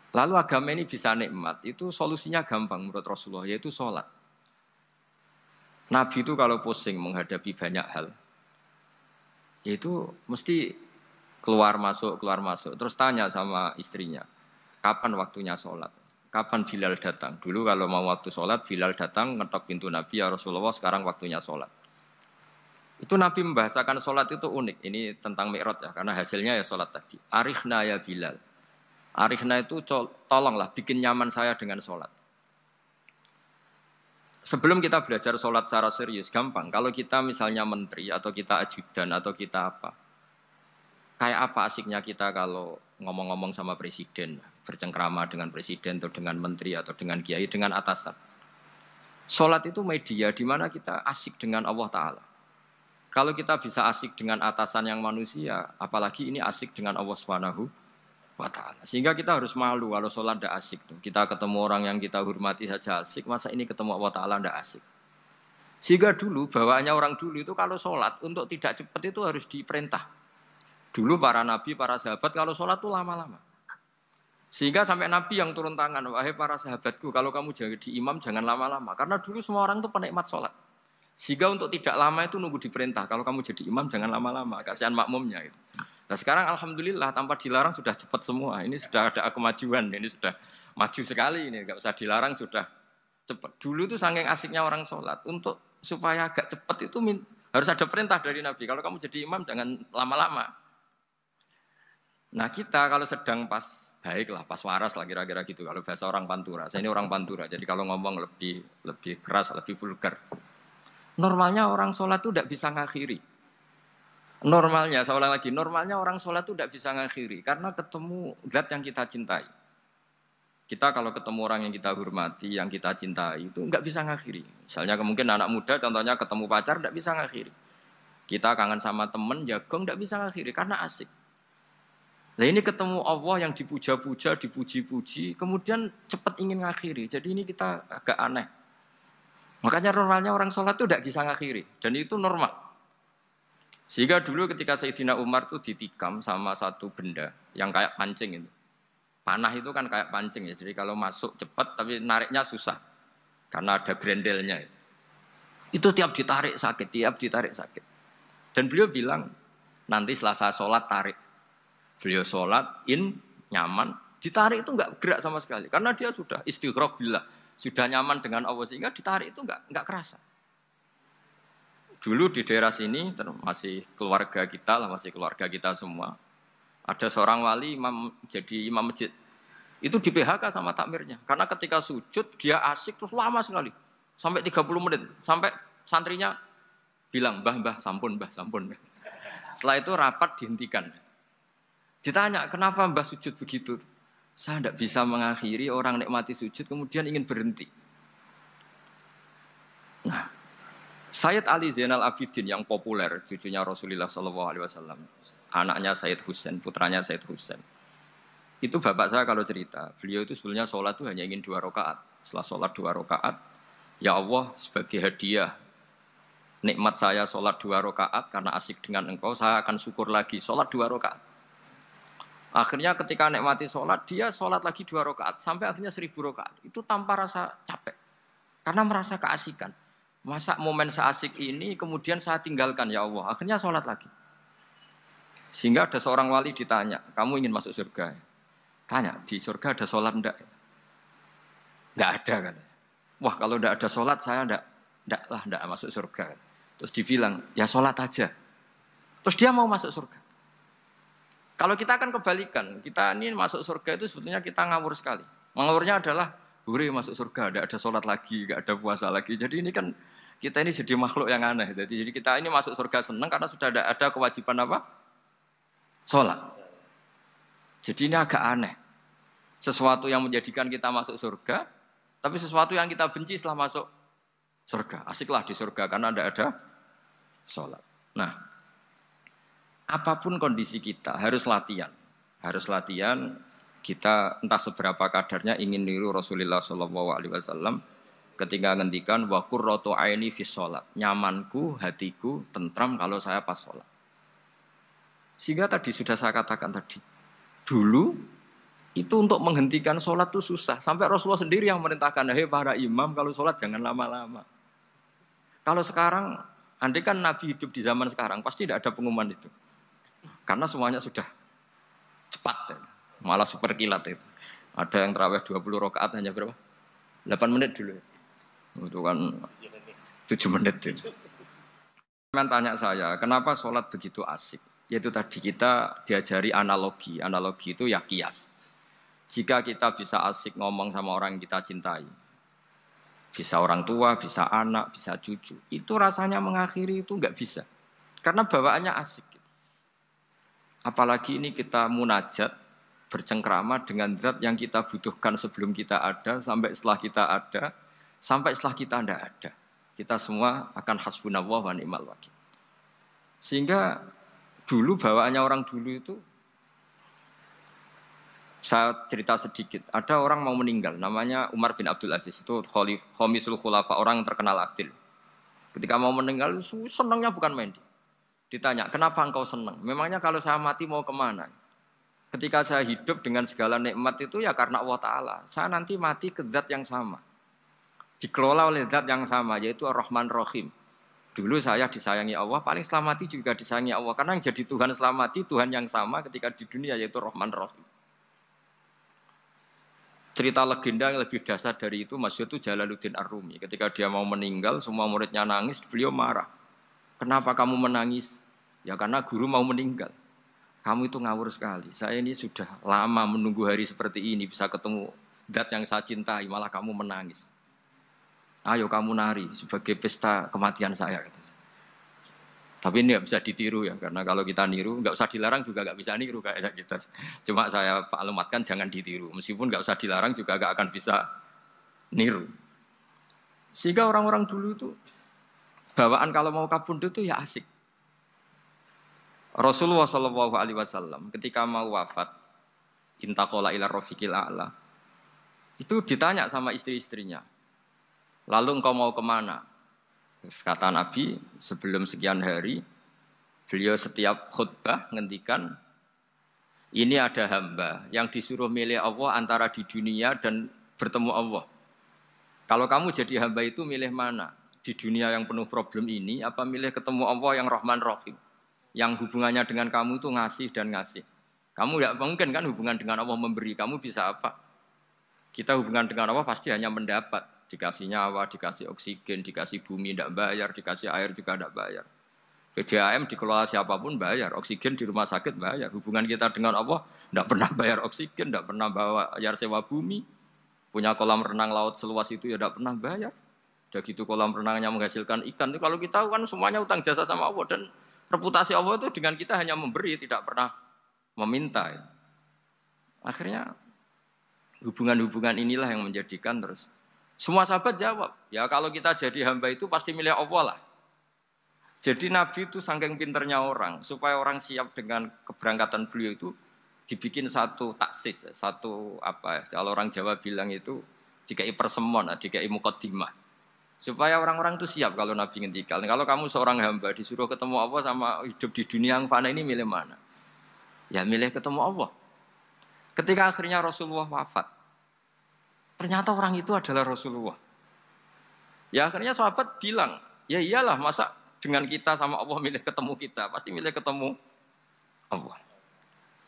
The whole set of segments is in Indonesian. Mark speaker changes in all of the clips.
Speaker 1: Lalu agama ini bisa nikmat, itu solusinya gampang menurut Rasulullah, yaitu sholat. Nabi itu kalau pusing menghadapi banyak hal, yaitu mesti keluar masuk. Terus tanya sama istrinya, kapan waktunya sholat? Kapan Bilal datang? Dulu kalau mau waktu sholat, Bilal datang, ngetok pintu Nabi, ya Rasulullah sekarang waktunya sholat. Itu Nabi membahasakan sholat itu unik. Ini tentang Mi'raj ya, karena hasilnya ya sholat tadi. Arifna ya Bilal. Arifna itu tolonglah bikin nyaman saya dengan sholat. Sebelum kita belajar sholat secara serius, gampang. Kalau kita misalnya menteri, atau kita ajudan, atau kita apa. Kayak apa asiknya kita kalau ngomong-ngomong sama presiden, bercengkrama dengan presiden, atau dengan menteri, atau dengan kiai, dengan atasan. Sholat itu media di mana kita asik dengan Allah Ta'ala. Kalau kita bisa asik dengan atasan yang manusia, apalagi ini asik dengan Allah Subhanahu wa Ta'ala. Sehingga kita harus malu kalau sholat tidak asik. Kita ketemu orang yang kita hormati saja asik, masa ini ketemu Allah Ta'ala tidak asik. Sehingga dulu, bawaannya orang dulu itu kalau sholat, untuk tidak cepat itu harus diperintah. Dulu para nabi, para sahabat kalau sholat itu lama-lama. Sehingga sampai nabi yang turun tangan, wahai para sahabatku, kalau kamu jadi imam jangan lama-lama. Karena dulu semua orang itu penikmat sholat. Sehingga untuk tidak lama itu nunggu diperintah. Kalau kamu jadi imam jangan lama-lama, kasihan makmumnya itu. Nah sekarang alhamdulillah tanpa dilarang sudah cepat semua. Ini sudah ada kemajuan, ini sudah maju sekali ini. Enggak usah dilarang sudah cepat. Dulu itu saking asiknya orang sholat. Untuk supaya agak cepat itu harus ada perintah dari Nabi. Kalau kamu jadi imam jangan lama-lama. Nah kita kalau sedang pas baiklah, pas waras lah kira-kira gitu. Kalau bahasa orang Pantura, saya ini orang Pantura. Jadi kalau ngomong lebih keras, lebih vulgar. Normalnya orang sholat itu tidak bisa ngakhiri. Normalnya, saya ulang lagi, normalnya orang sholat itu tidak bisa ngakhiri. Karena ketemu zat yang kita cintai. Kita kalau ketemu orang yang kita hormati, yang kita cintai, itu nggak bisa ngakhiri. Misalnya mungkin anak muda, contohnya ketemu pacar, tidak bisa ngakhiri. Kita kangen sama temen, jagung, tidak bisa ngakhiri, karena asik. Nah ini ketemu Allah yang dipuja-puja, dipuji-puji, kemudian cepat ingin ngakhiri. Jadi ini kita agak aneh. Makanya normalnya orang sholat itu tidak bisa ngakhiri. Dan itu normal. Sehingga dulu ketika Sayyidina Umar itu ditikam sama satu benda yang kayak pancing itu. Panah itu kan kayak pancing ya. Jadi kalau masuk cepat tapi nariknya susah. Karena ada grendelnya. Itu tiap ditarik sakit. Dan beliau bilang, nanti setelah saya sholat tarik. Beliau sholat, nyaman. Ditarik itu enggak gerak sama sekali. Karena dia sudah istighraq billah. Sudah nyaman dengan Allah sehingga ditarik itu enggak kerasa. Dulu di daerah sini masih keluarga kita lah, masih keluarga kita semua. Ada seorang wali jadi imam masjid. Itu di PHK sama takmirnya. Karena ketika sujud dia asik terus lama sekali. Sampai 30 menit. Sampai santrinya bilang, "Mbah, sampun, Mbah, sampun." Setelah itu rapat dihentikan. Ditanya, "Kenapa Mbah sujud begitu?" Saya tidak bisa mengakhiri orang nikmati sujud kemudian ingin berhenti. Nah, Sayyid Ali Zainal Abidin yang populer, cucunya Rasulullah SAW, anaknya Sayyid Husain, putranya Sayyid Husain. Itu bapak saya kalau cerita, beliau itu sebetulnya sholat itu hanya ingin 2 rakaat. Setelah sholat 2 rakaat, ya Allah sebagai hadiah nikmat saya sholat 2 rakaat karena asik dengan engkau, saya akan syukur lagi sholat 2 rakaat. Akhirnya ketika nikmati sholat, dia sholat lagi 2 rakaat sampai akhirnya 1000 rakaat. Itu tanpa rasa capek, karena merasa keasikan. Masa momen seasik ini kemudian saya tinggalkan ya Allah. Akhirnya sholat lagi. Sehingga ada seorang wali ditanya, "Kamu ingin masuk surga?" Tanya, "Di surga ada sholat enggak?" Enggak ada kan. Wah kalau enggak ada sholat saya enggak masuk surga. Terus dibilang, "Ya sholat aja." Terus dia mau masuk surga. Kalau kita akan kebalikan, kita ini masuk surga itu sebetulnya kita ngawur sekali. Ngawurnya adalah, hore masuk surga, tidak ada sholat lagi, tidak ada puasa lagi. Jadi ini kan, kita ini jadi makhluk yang aneh. Jadi kita ini masuk surga senang karena sudah ada kewajiban apa? Sholat. Jadi ini agak aneh. Sesuatu yang menjadikan kita masuk surga, tapi sesuatu yang kita benci setelah masuk surga. Asiklah di surga karena tidak ada sholat. Nah, apapun kondisi kita harus latihan. Harus latihan kita entah seberapa kadarnya ingin niru Rasulullah SAW ketika ngendikan wa qurratu aini fi sholat. Nyamanku, hatiku tentram kalau saya pas sholat. Sehingga tadi sudah saya katakan tadi. Dulu Itu untuk menghentikan sholat itu susah. Sampai Rasulullah sendiri yang merintahkan, hei para imam kalau sholat jangan lama-lama. Kalau sekarang, andai kan Nabi hidup di zaman sekarang, pasti tidak ada pengumuman itu. Karena semuanya sudah cepat. Ya. Malah super kilat itu. Ada yang terawih 20 rakaat hanya berapa? 8 menit dulu. Itu kan 7 menit. Itu. Tanya saya, kenapa sholat begitu asik? Yaitu tadi kita diajari analogi. Analogi itu ya kias. Jika kita bisa asik ngomong sama orang yang kita cintai, bisa orang tua, bisa anak, bisa cucu, itu rasanya mengakhiri itu nggak bisa. Karena bawaannya asik. Apalagi ini kita munajat, bercengkrama dengan zat yang kita butuhkan sebelum kita ada, sampai setelah kita ada, sampai setelah kita tidak ada. Kita semua akan hasbunallah wa ni'mal wakil. Sehingga dulu bawaannya orang dulu itu, saya cerita sedikit. Ada orang mau meninggal, namanya Umar bin Abdul Aziz. Itu Khomisul Khulafa, orang yang terkenal adil. Ketika mau meninggal, senangnya bukan main. Ditanya, kenapa engkau senang? Memangnya kalau saya mati mau kemana? Ketika saya hidup dengan segala nikmat itu ya karena Allah Ta'ala. Saya nanti mati ke zat yang sama. Dikelola oleh zat yang sama, yaitu Ar-Rahman Rahim. Dulu saya disayangi Allah, paling selamati juga disayangi Allah. Karena yang jadi Tuhan selamati, Tuhan yang sama ketika di dunia, yaitu Rahman Rahim. Cerita legenda yang lebih dasar dari itu, masyhur itu Jalaluddin Ar-Rumi. Ketika dia mau meninggal, semua muridnya nangis, beliau marah. Kenapa kamu menangis? Ya karena guru mau meninggal. Kamu itu ngawur sekali. Saya ini sudah lama menunggu hari seperti ini, bisa ketemu zat yang saya cintai, malah kamu menangis. Ayo kamu nari sebagai pesta kematian saya. Tapi ini nggak bisa ditiru ya, karena kalau kita niru, nggak usah dilarang juga nggak bisa niru kayak gitu. Cuma saya maklumatkan jangan ditiru, meskipun nggak usah dilarang juga nggak akan bisa niru. Sehingga orang-orang dulu itu bawaan kalau mau kabundut itu ya asik. Rasulullah Shallallahu Alaihi Wasallam ketika mau wafat, intaqala ila rafiqil a'la, itu ditanya sama istri-istrinya, lalu engkau mau kemana? Kata Nabi, sebelum sekian hari, beliau setiap khutbah ngendikan, ini ada hamba yang disuruh milih Allah antara di dunia dan bertemu Allah. Kalau kamu jadi hamba itu milih mana? Di dunia yang penuh problem ini, apa milih ketemu Allah yang Rahman Rahim? Yang hubungannya dengan kamu itu ngasih dan ngasih. Kamu tidak mungkin kan hubungan dengan Allah memberi, kamu bisa apa? Kita hubungan dengan Allah pasti hanya mendapat. Dikasih nyawa, dikasih oksigen, dikasih bumi tidak bayar, dikasih air juga tidak bayar. PDAM dikelola siapapun bayar, oksigen di rumah sakit bayar. Hubungan kita dengan Allah tidak pernah bayar oksigen, tidak pernah bayar sewa bumi. Punya kolam renang laut seluas itu ya tidak pernah bayar. Udah gitu kolam renangnya menghasilkan ikan. Kalau kita kan semuanya utang jasa sama Allah. Dan reputasi Allah itu dengan kita hanya memberi, tidak pernah meminta. Akhirnya hubungan-hubungan inilah yang menjadikan terus. Semua sahabat jawab, ya kalau kita jadi hamba itu pasti milih Allah lah. Jadi Nabi itu saking pinternya orang, supaya orang siap dengan keberangkatan beliau itu dibikin satu taksis, satu apa? Kalau orang Jawa bilang itu dikai persemon, dikai mukaddimah. Supaya orang-orang itu siap kalau Nabi ngendikan. Kalau kamu seorang hamba disuruh ketemu Allah sama hidup di dunia yang fana ini milih mana? Ya milih ketemu Allah. Ketika akhirnya Rasulullah wafat, ternyata orang itu adalah Rasulullah. Ya akhirnya sahabat bilang, ya iyalah masa dengan kita sama Allah milih ketemu kita, pasti milih ketemu Allah.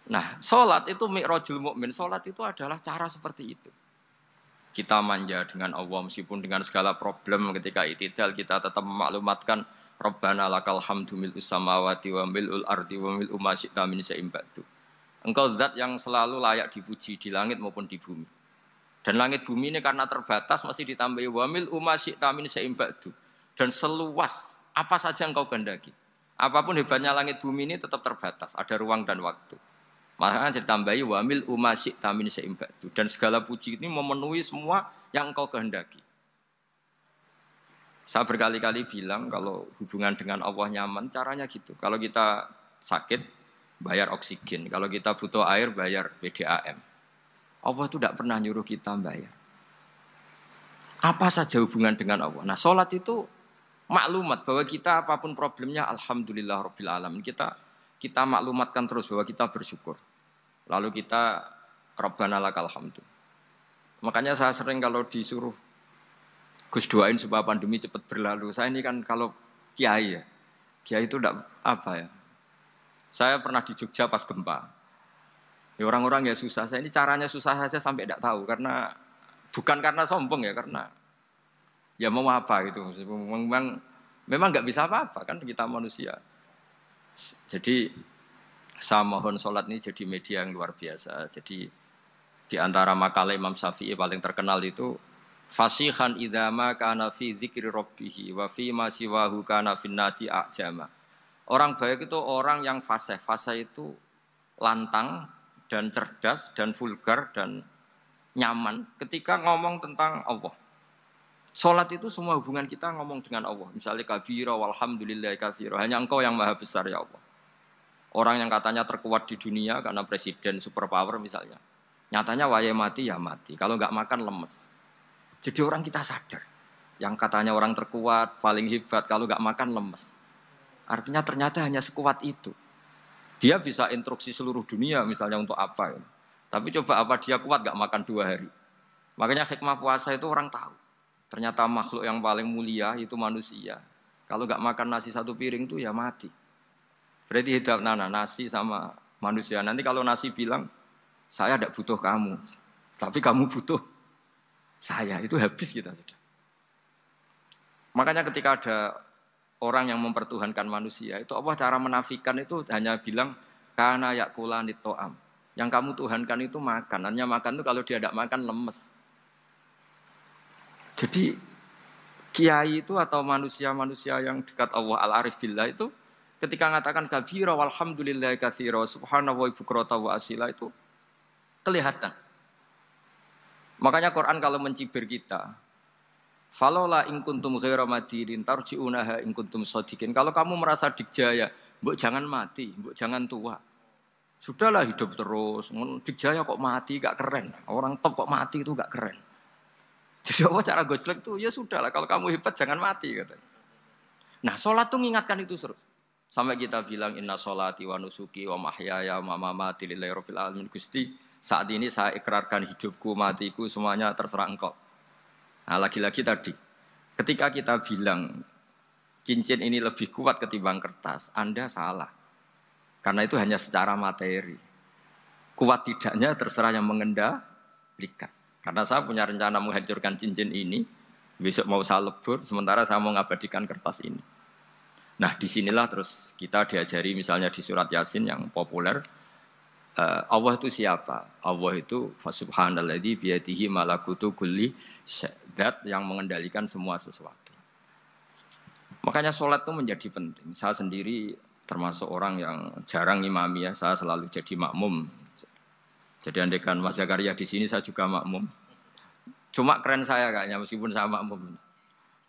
Speaker 1: Nah, sholat itu mi'rajul mukmin. Sholat itu adalah cara seperti itu. Kita manja dengan Allah meskipun dengan segala problem ketika itidal kita tetap memaklumatkan Rabbana lakal hamdu mil'us samawati wa mil'ul ardi wa mil'u ma syi'ta min syai'in ba'du. Engkau zat yang selalu layak dipuji di langit maupun di bumi. Dan langit bumi ini karena terbatas masih ditambahi wamil umasyik tamin seimbadu. Dan seluas apa saja engkau kehendaki. Apapun hebatnya langit bumi ini tetap terbatas, ada ruang dan waktu. Makanya ditambahi wamil umasyik tamin seimbadu. Dan segala puji ini memenuhi semua yang engkau kehendaki. Saya berkali-kali bilang kalau hubungan dengan Allah nyaman, caranya gitu. Kalau kita sakit, bayar oksigen. Kalau kita butuh air, bayar PDAM. Allah itu tidak pernah nyuruh kita bayar. Apa saja hubungan dengan Allah. Nah, sholat itu maklumat bahwa kita apapun problemnya, alhamdulillah rabbil alamin. Kita maklumatkan terus bahwa kita bersyukur. Lalu kita Rabbana lakal hamdu. Makanya saya sering kalau disuruh Gus doain supaya pandemi cepat berlalu. Saya ini kan kalau kiai ya, kiai itu tidak apa ya. Saya pernah di Jogja pas gempa. Ya orang-orang ya susah. Saya ini caranya susah saja sampai tidak tahu karena bukan karena sombong ya, karena ya mau apa gitu. Memang nggak bisa apa-apa kan kita manusia. Jadi saya mohon sholat ini jadi media yang luar biasa. Jadi di antara makalah Imam Syafi'i paling terkenal itu fasihan idama kana fi dzikri rabbih wa fi ma siwahu kana fin nasi ajama. Orang baik itu orang yang fasih. Fasih itu lantang dan cerdas dan vulgar dan nyaman ketika ngomong tentang Allah. Salat itu semua hubungan kita ngomong dengan Allah. Misalnya kabira walhamdulillah katsira. Hanya Engkau yang maha besar ya Allah. Orang yang katanya terkuat di dunia karena presiden superpower misalnya. Nyatanya waya mati ya mati. Kalau enggak makan lemes. Jadi orang kita sadar. Yang katanya orang terkuat, paling hebat, kalau enggak makan lemes. Artinya ternyata hanya sekuat itu. Dia bisa instruksi seluruh dunia misalnya untuk apa. Ya. Tapi coba apa dia kuat enggak makan 2 hari. Makanya hikmah puasa itu orang tahu. Ternyata makhluk yang paling mulia itu manusia. Kalau enggak makan nasi 1 piring itu ya mati. Berarti hidup nasi sama manusia. Nanti kalau nasi bilang, saya tidak butuh kamu. Tapi kamu butuh saya. Itu habis kita sudah. Makanya ketika ada orang yang mempertuhankan manusia, itu Allah cara menafikan itu hanya bilang, kana yakulanit to'am. Yang kamu tuhankan itu makan. Hanya makan itu kalau dia tidak makan lemes. Jadi kiai itu atau manusia-manusia yang dekat Allah al-arif billah itu ketika mengatakan kabira walhamdulillah katsira subhanallahi bukrata wa asila itu kelihatan. Makanya Quran kalau mencibir kita, falola in kuntum ghaira madirin tarji'unaha in kuntum shadiqin. Kalau kamu merasa dikjaya, mbok jangan mati, mbok jangan tua. Sudahlah hidup terus. Dikjaya kok mati gak keren. Orang top kok mati itu gak keren. Jadi Allah cara gojlek tuh ya sudahlah kalau kamu hebat jangan mati katanya. Nah, salat tuh mengingatkan itu terus. Sampai kita bilang inna sholati wa nusuki wa mahyaya wa mamati lillahi rabbil alamin. Gusti, saat ini saya ikrarkan hidupku, matiku semuanya terserah Engkau. Nah, lagi-lagi tadi ketika kita bilang cincin ini lebih kuat ketimbang kertas, Anda salah. Karena itu hanya secara materi. Kuat tidaknya terserah yang mengendalikan. Karena saya punya rencana menghancurkan cincin ini, besok mau saya lebur, sementara saya mau ngabadikan kertas ini. Nah, disinilah terus kita diajari misalnya di surat Yasin yang populer, Allah itu siapa? Allah itu subhanalladzi biyadihi malakutu kulli syai'in, yang mengendalikan semua sesuatu. Makanya sholat itu menjadi penting. Saya sendiri termasuk orang yang jarang imami ya, saya selalu jadi makmum. Jadi andaikan Mas Zakaria di sini saya juga makmum. Cuma keren saya kayaknya meskipun saya makmum.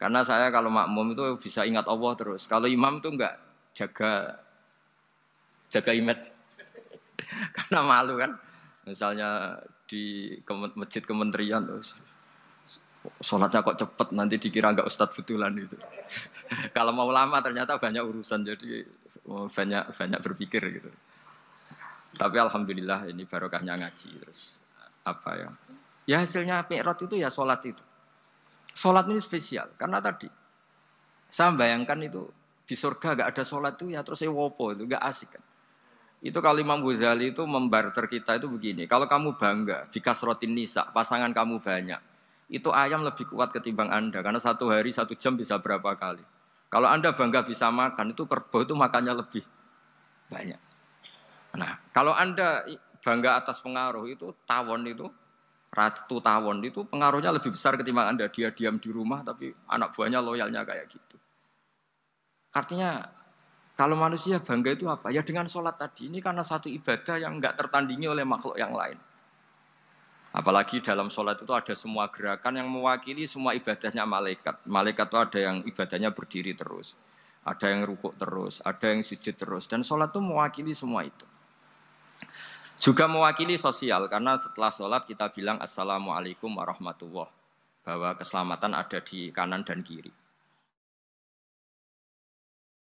Speaker 1: Karena saya kalau makmum itu bisa ingat Allah terus. Kalau imam itu enggak jaga image. Karena malu kan. Misalnya di masjid kementerian terus sholatnya kok cepet nanti dikira enggak ustadz betulan itu. Kalau mau lama ternyata banyak urusan jadi banyak berpikir gitu. Tapi alhamdulillah ini barokahnya ngaji terus apa ya? Ya hasilnya mi'raj itu ya sholat itu. Sholat ini spesial karena tadi saya bayangkan itu di surga gak ada sholat itu ya terus wopo itu gak asik kan. Itu kalau Imam Ghazali itu membarter kita itu begini. Kalau kamu bangga di kasrotin nisa pasangan kamu banyak, itu ayam lebih kuat ketimbang Anda karena 1 hari 1 jam bisa berapa kali. Kalau Anda bangga bisa makan itu kerbau itu makannya lebih banyak. Nah, kalau Anda bangga atas pengaruh itu tawon itu, ratu tawon itu pengaruhnya lebih besar ketimbang Anda. Dia diam di rumah tapi anak buahnya loyalnya kayak gitu. Artinya kalau manusia bangga itu apa? Ya dengan sholat tadi. Ini karena satu ibadah yang enggak tertandingi oleh makhluk yang lain. Apalagi dalam sholat itu ada semua gerakan yang mewakili semua ibadahnya malaikat. Malaikat itu ada yang ibadahnya berdiri terus. Ada yang rukuk terus, ada yang sujud terus. Dan sholat itu mewakili semua itu. Juga mewakili sosial, karena setelah sholat kita bilang Assalamualaikum warahmatullahi wabarakatuh. Bahwa keselamatan ada di kanan dan kiri.